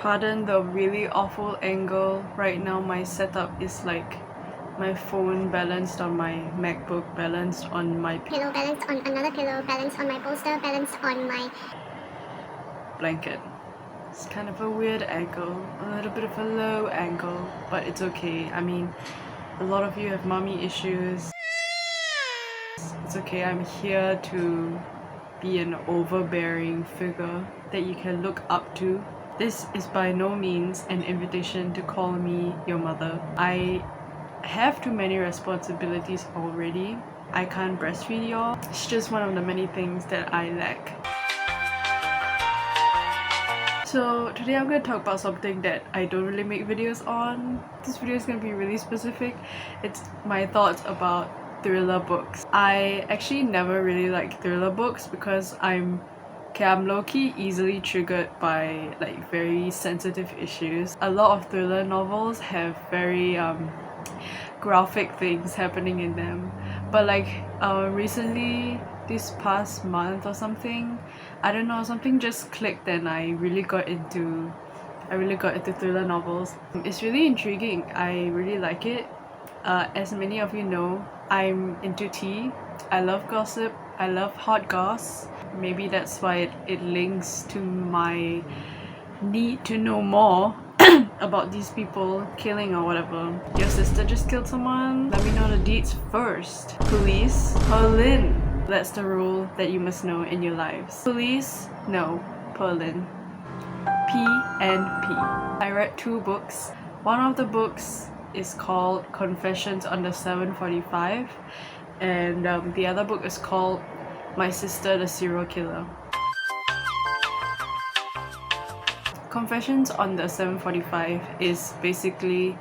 Pardon the really awful angle. Right now my setup is like my phone balanced on my MacBook, balanced on my pillow, balanced on another pillow, balanced on my bolster, balanced on my blanket. It's kind of a weird angle, a little bit of a low angle, but it's okay. I mean, a lot of you have mommy issues. It's okay, I'm here to be an overbearing figure that you can look up to. This is by no means an invitation to call me your mother. I have too many responsibilities already. I can't breastfeed y'all. It's just one of the many things that I lack. So today I'm going to talk about something that I don't really make videos on. This video is going to be really specific. It's my thoughts about thriller books. I actually never really liked thriller books because I'm low-key easily triggered by like very sensitive issues. A lot of thriller novels have very graphic things happening in them, but like recently, this past month or something, I don't know, something just clicked and I really got into thriller novels. It's really intriguing. I really like it. As many of you know, I'm into tea. I love gossip. I love hot goss. Maybe that's why it links to my need to know more about these people killing or whatever. Your sister just killed someone? Let me know the deets first. Police? Perlin. That's the rule that you must know in your lives. Police? No. Perlin. PNP. I read 2 books. One of the books is called Confessions on the 745 and the other book is called My Sister the Serial Killer. Confessions on the 745 is basically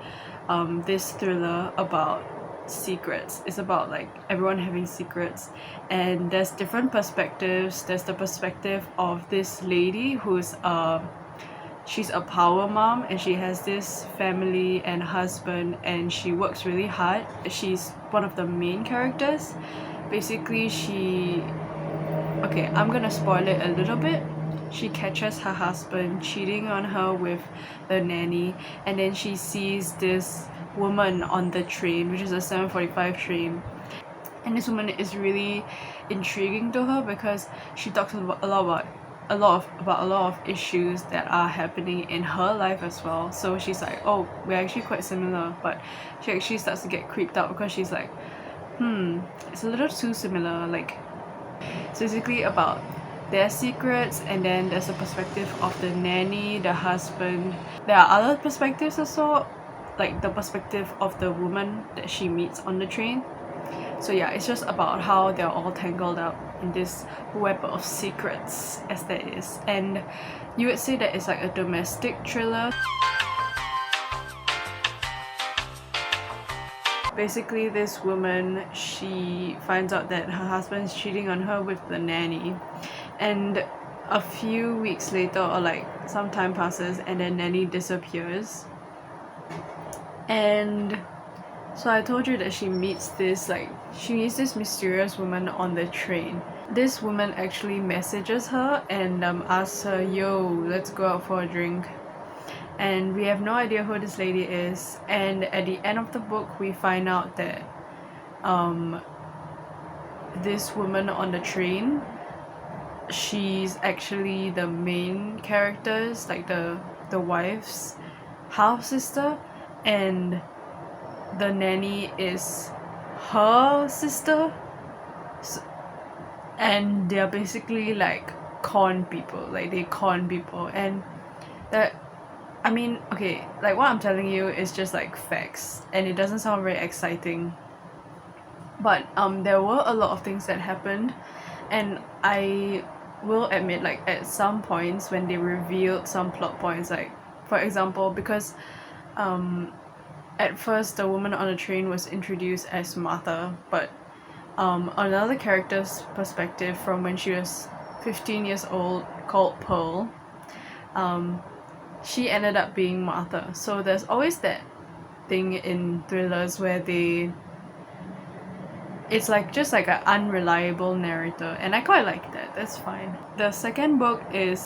this thriller about secrets. It's about like everyone having secrets, and there's different perspectives. There's the perspective of this lady who's she's a power mom and she has this family and husband and she works really hard. She's one of the main characters. Basically okay, I'm gonna spoil it a little bit. She catches her husband cheating on her with the nanny, and then she sees this woman on the train, which is a 745 train, and this woman is really intriguing to her because she talks about a lot of issues that are happening in her life as well. So she's like, oh, we're actually quite similar, but she actually starts to get creeped out because she's like, it's a little too similar. Like, it's basically about their secrets, and then there's a perspective of the nanny, the husband. There are other perspectives also, like the perspective of the woman that she meets on the train. So yeah, it's just about how they're all tangled up in this web of secrets, as there is. And you would say that it's like a domestic thriller. Basically, this woman, she finds out that her husband's cheating on her with the nanny, and a few weeks later, or like some time passes, and then nanny disappears. And so I told you that she meets this mysterious woman on the train. This woman actually messages her and asks her, yo, let's go out for a drink. And we have no idea who this lady is, and at the end of the book we find out that this woman on the train, she's actually the main character's, like the wife's half sister, and the nanny is her sister. And they're basically like con people, like they con people. And that, I mean, okay, like what I'm telling you is just like facts and it doesn't sound very exciting, but there were a lot of things that happened, and I will admit, like at some points when they revealed some plot points, like for example, because at first the woman on the train was introduced as Martha, but another character's perspective from when she was 15 years old, called Pearl, she ended up being Martha. So there's always that thing in thrillers where it's like just like an unreliable narrator, and I quite like that. That's fine. The second book is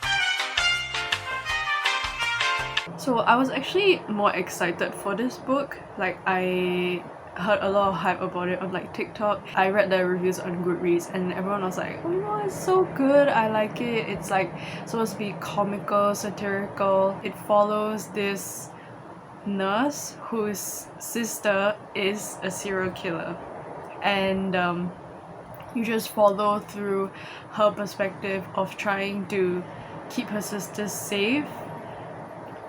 So I was actually more excited for this book. Like, I heard a lot of hype about it on like TikTok. I read the reviews on Goodreads and everyone was like, oh no, it's so good, I like it. It's like supposed to be comical, satirical. It follows this nurse whose sister is a serial killer, and you just follow through her perspective of trying to keep her sister safe,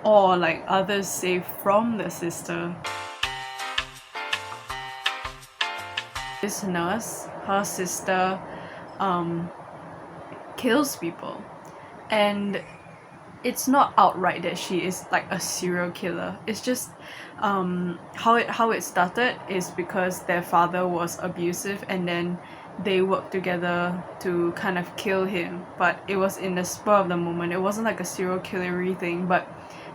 or like others safe from the sister. This nurse, her sister, kills people, and it's not outright that she is like a serial killer. It's just how it started is because their father was abusive, and then they worked together to kind of kill him, but it was in the spur of the moment. It wasn't like a serial killery thing, but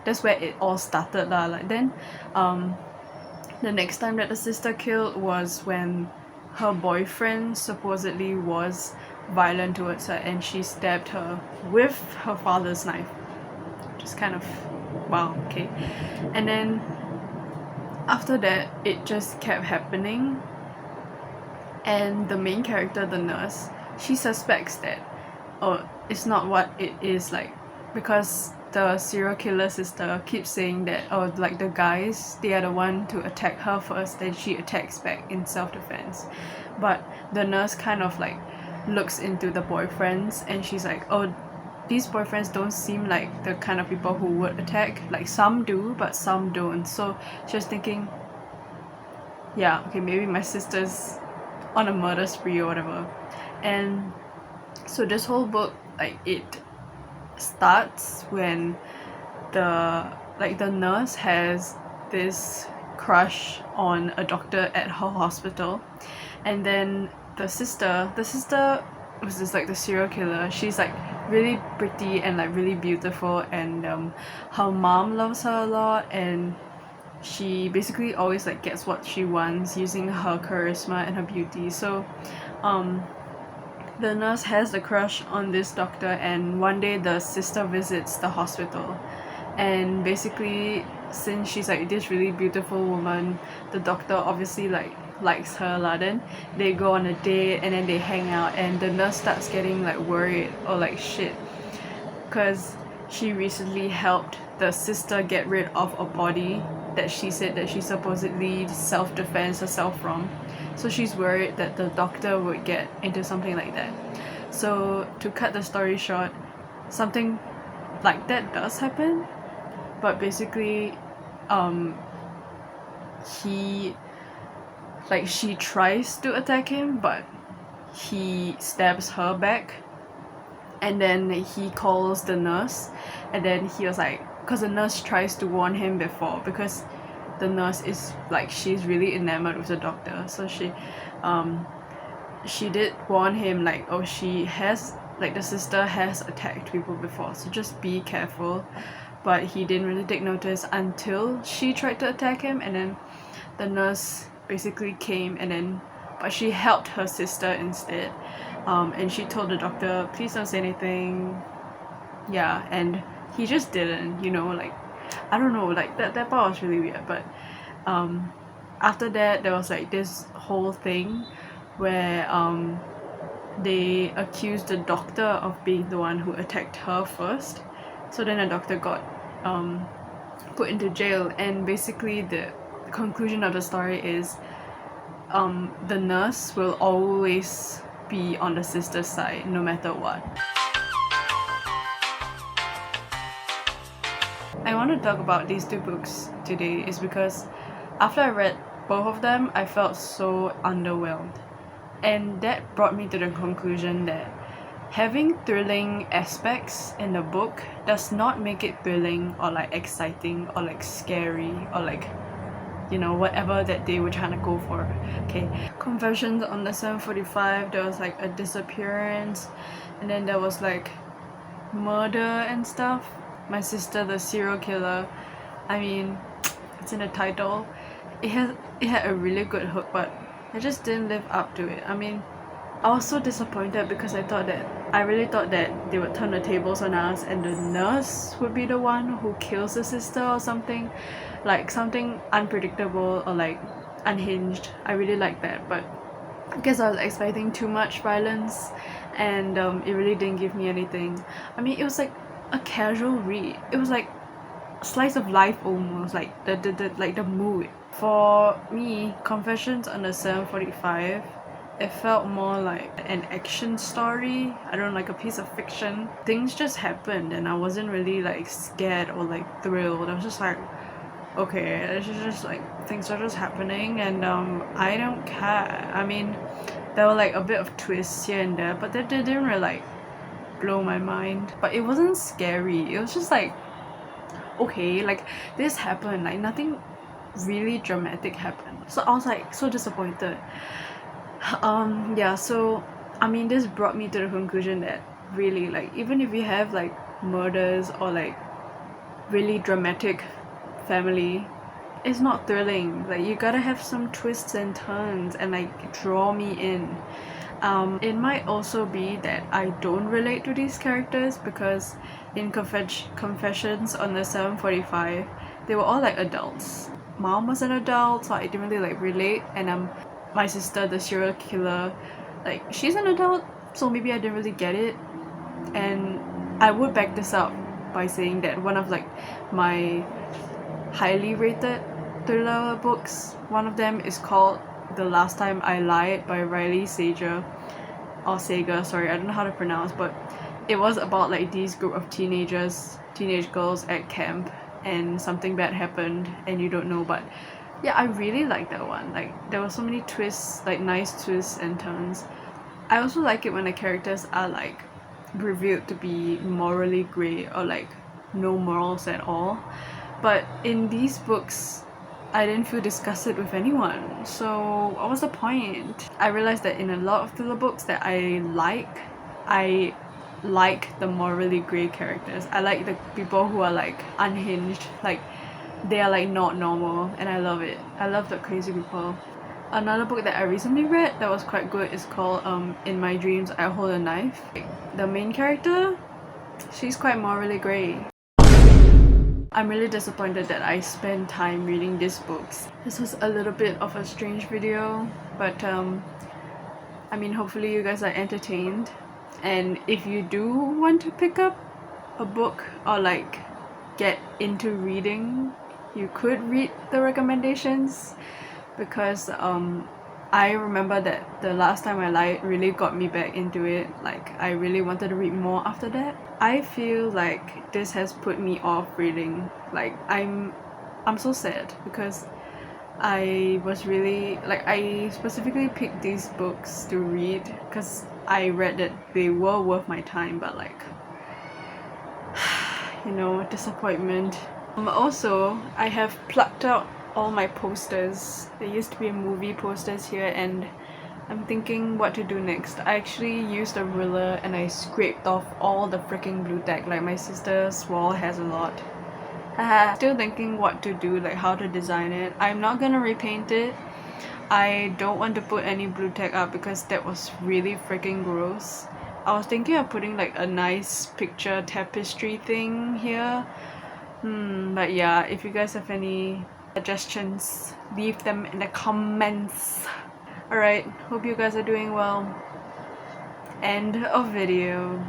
that's where it all started lah. Like then the next time that the sister killed was when her boyfriend supposedly was violent towards her and she stabbed her with her father's knife. Just kind of wow, okay. And then after that it just kept happening, and the main character, the nurse, she suspects that it's not what it is, like, because the serial killer sister keeps saying that like the guys, they are the one to attack her first, then she attacks back in self-defense. But the nurse kind of like looks into the boyfriends and she's like, oh, these boyfriends don't seem like the kind of people who would attack. Like, some do, but some don't. So she was thinking, yeah, okay, maybe my sister's on a murder spree or whatever. And so this whole book, like, it starts when the nurse has this crush on a doctor at her hospital, and then the sister was just like the serial killer. She's like really pretty and like really beautiful, and her mom loves her a lot, and she basically always like gets what she wants using her charisma and her beauty. So the nurse has a crush on this doctor, and one day the sister visits the hospital, and basically, since she's like this really beautiful woman, the doctor obviously like likes her lah. Then they go on a date and then they hang out, and the nurse starts getting like worried or like shit, because she recently helped the sister get rid of a body that she said that she supposedly self-defense herself from. So she's worried that the doctor would get into something like that. So to cut the story short, something like that does happen, but basically she tries to attack him, but he stabs her back, and then he calls the nurse, and then he was like, because the nurse tries to warn him before, because the nurse is like, she's really enamored with the doctor, so she did warn him like, oh, she has, like, the sister has attacked people before, so just be careful. But he didn't really take notice until she tried to attack him, and then the nurse basically came, and then but she helped her sister instead, and she told the doctor, please don't say anything. Yeah, and he just didn't, like, I don't know, like that part was really weird. But after that there was like this whole thing where they accused the doctor of being the one who attacked her first. So then the doctor got put into jail, and basically the conclusion of the story is the nurse will always be on the sister's side no matter what. I want to talk about these two books today is because after I read both of them, I felt so underwhelmed, and that brought me to the conclusion that having thrilling aspects in the book does not make it thrilling or like exciting or like scary or like, whatever that they were trying to go for. Okay, Confessions on the 745, there was like a disappearance, and then there was like murder and stuff. My Sister the Serial Killer, I mean, it's in the title. It had a really good hook, but it just didn't live up to it. I mean, I was so disappointed because I thought that I really thought that they would turn the tables on us and the nurse would be the one who kills the sister or something, like something unpredictable or like unhinged. I really like that, but I guess I was expecting too much violence, and it really didn't give me anything. I mean, it was like a casual read. It was like a slice of life almost, like the mood. For me, Confessions under 745, it felt more like an action story. I don't know, like a piece of fiction. Things just happened, and I wasn't really like scared or like thrilled. I was just like, okay, it's just like things are just happening, and I don't care. I mean, there were like a bit of twists here and there, but they didn't really like blow my mind. But it wasn't scary. It was just like, okay, like this happened, like nothing really dramatic happened. So I was like so disappointed. Yeah, so I mean, this brought me to the conclusion that really, like, even if you have like murders or like really dramatic family, it's not thrilling. Like, you gotta have some twists and turns and like draw me in. It might also be that I don't relate to these characters because in Confessions on the 745, they were all like adults. Mom was an adult, so I didn't really like relate, and my sister, the serial killer, like, she's an adult, so maybe I didn't really get it. And I would back this up by saying that one of like my highly rated thriller books, one of them is called The Last Time I Lied by Riley Sager, or Sager, sorry, I don't know how to pronounce, but it was about like these group of teenage girls at camp, and something bad happened and you don't know. But yeah, I really like that one. Like, there were so many twists, like nice twists and turns. I also like it when the characters are like revealed to be morally grey or like no morals at all. But in these books, I didn't feel disgusted with anyone, so what was the point? I realized that in a lot of thriller books that I like the morally grey characters. I like the people who are like unhinged, like they are like not normal, and I love it. I love the crazy people. Another book that I recently read that was quite good is called In My Dreams I Hold a Knife. The main character, she's quite morally grey. I'm really disappointed that I spent time reading these books. This was a little bit of a strange video, but I mean, hopefully you guys are entertained. And if you do want to pick up a book or like get into reading, you could read the recommendations, because I remember that The Last Time I Lied really got me back into it. Like, I really wanted to read more after that. I feel like this has put me off reading. Like, I'm so sad because I was really like, I specifically picked these books to read because I read that they were worth my time, but like, you know, disappointment. Also, I have plucked out all my posters. There used to be movie posters here, and I'm thinking what to do next. I actually used a ruler and I scraped off all the freaking blue tack. Like, my sister's wall has a lot. Still thinking what to do, like how to design it. I'm not gonna repaint it. I don't want to put any blue tack up because that was really freaking gross. I was thinking of putting like a nice picture tapestry thing here. But yeah, if you guys have any suggestions, leave them in the comments. Alright, hope you guys are doing well. End of video.